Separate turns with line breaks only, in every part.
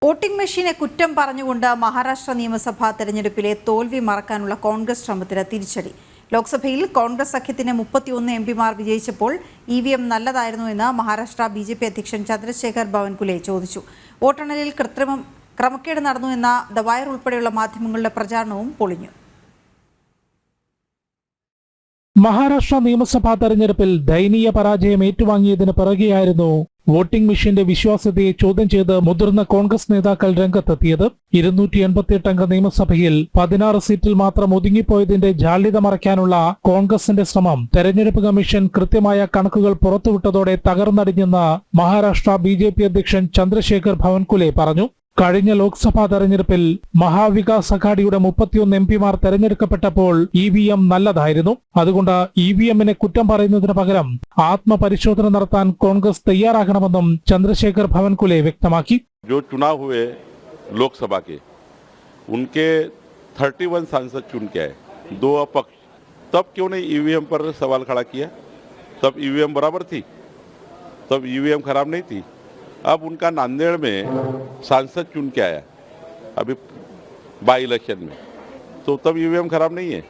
Voting മെഷീനെ കുറ്റം പറഞ്ഞുകൊണ്ട് മഹാരാഷ്ട്ര നിയമസഭാ തെരഞ്ഞെടുപ്പിലെ തോൽവി മറക്കാനുള്ള കോൺഗ്രസ് ശ്രമത്തിന് തിരിച്ചടി. ലോക്സഭയിൽ കോൺഗ്രസ് സഖ്യത്തിന് 31 എംപിമാർ വിജയിച്ചപ്പോൾ EVM നല്ലതായിരുന്നു എന്ന് മഹാരാഷ്ട്ര BJP അധ്യക്ഷൻ ചന്ദ്രശേഖർ ബാവൻകുലെ ചോദിച്ചു. വോട്ടെണ്ണലിൽ ക്രമക്കേട് നടന്നു എന്ന ദ വയർ ഉൾപ്പെടെയുള്ള മാധ്യമങ്ങളുടെ പ്രചാരണവും പൊളിഞ്ഞു.
മഹാരാഷ്ട്ര നിയമസഭാ തെരഞ്ഞെടുപ്പിൽ ദയനീയ പരാജയം ഏറ്റുവാങ്ങിയതിന് പിറകെയായിരുന്നു വോട്ടിംഗ് മെഷീന്റെ വിശ്വാസ്യതയെ ചോദ്യം ചെയ്ത് മുതിർന്ന കോൺഗ്രസ് നേതാക്കൾ രംഗത്തെത്തിയത്. 288 അംഗ നിയമസഭയിൽ 16 സീറ്റിൽ മാത്രം ഒതുങ്ങിപ്പോയതിന്റെ ജാള്യത മറയ്ക്കാനുള്ള കോൺഗ്രസിന്റെ ശ്രമം തെരഞ്ഞെടുപ്പ് കമ്മീഷൻ കൃത്യമായ കണക്കുകൾ പുറത്തുവിട്ടതോടെ തകർന്നടിഞ്ഞെന്ന് മഹാരാഷ്ട്ര BJP അധ്യക്ഷൻ ചന്ദ്രശേഖർ ബാവൻകുലെ പറഞ്ഞു. കഴിഞ്ഞ ലോക്സഭാ തെരഞ്ഞെടുപ്പിൽ മഹാവികാസ് അഘാഡിയുടെ 31 എംപിമാർ തെരഞ്ഞെടുക്കപ്പെട്ടപ്പോൾ EVM നല്ലതായിരുന്നു. അതുകൊണ്ട് EVMനെ കുറ്റം പറയുന്നതിന് പകരം ആത്മപരിശോധന നടത്താൻ കോൺഗ്രസ് തയ്യാറാകണമെന്നും ചന്ദ്രശേഖർ ബാവൻകുലെ വ്യക്തമാക്കി.
जो चुनाव हुए लोकसभा के उनके 31 सांसद चुन के आए, 2 अपक्ष, तब क्यों नहीं EVM पर सवाल खड़ा किया? तब EVM बराबर थी, तब EVM खराब नहीं थी. अब उनका नांदेड़ में सांसद चुन के आया अभी बाई इलेक्शन में, तो तब EVM खराब नहीं है.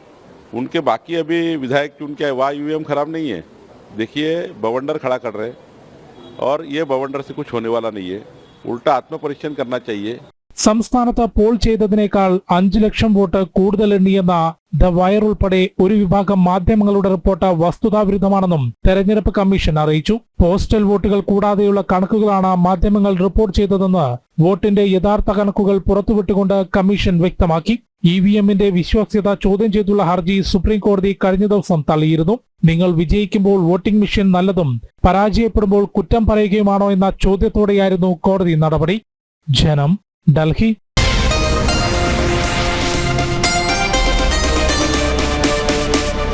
उनके बाकी अभी विधायक चुन के आए, वहाँ EVM खराब नहीं है. देखिए बवंडर खड़ा कर रहे हैं और ये बवंडर से कुछ होने वाला नहीं है. उल्टा आत्मपरीक्षण करना चाहिए.
സംസ്ഥാനത്ത് പോൾ ചെയ്തതിനേക്കാൾ 5 ലക്ഷം വോട്ട് കൂടുതൽ എണ്ണിയെന്ന ദ വയർ ഉൾപ്പെടെ ഒരു വിഭാഗം മാധ്യമങ്ങളുടെ റിപ്പോർട്ട് വസ്തുതാവിരുദ്ധമാണെന്നും തെരഞ്ഞെടുപ്പ് കമ്മീഷൻ അറിയിച്ചു. പോസ്റ്റൽ വോട്ടുകൾ കൂടാതെയുള്ള കണക്കുകളാണ് മാധ്യമങ്ങൾ റിപ്പോർട്ട് ചെയ്തതെന്ന് വോട്ടിന്റെ യഥാർത്ഥ കണക്കുകൾ പുറത്തുവിട്ടുകൊണ്ട് കമ്മീഷൻ വ്യക്തമാക്കി. EVMന്റെ വിശ്വാസ്യത ചോദ്യം ചെയ്തുള്ള ഹർജി സുപ്രീം കോടതി കഴിഞ്ഞ ദിവസം തള്ളിയിരുന്നു. നിങ്ങൾ വിജയിക്കുമ്പോൾ വോട്ടിംഗ് മെഷീൻ നല്ലതും പരാജയപ്പെടുമ്പോൾ കുറ്റം പറയുകയുമാണോ എന്ന ചോദ്യത്തോടെയായിരുന്നു കോടതി നടപടി. ജനം, ഡൽഹി.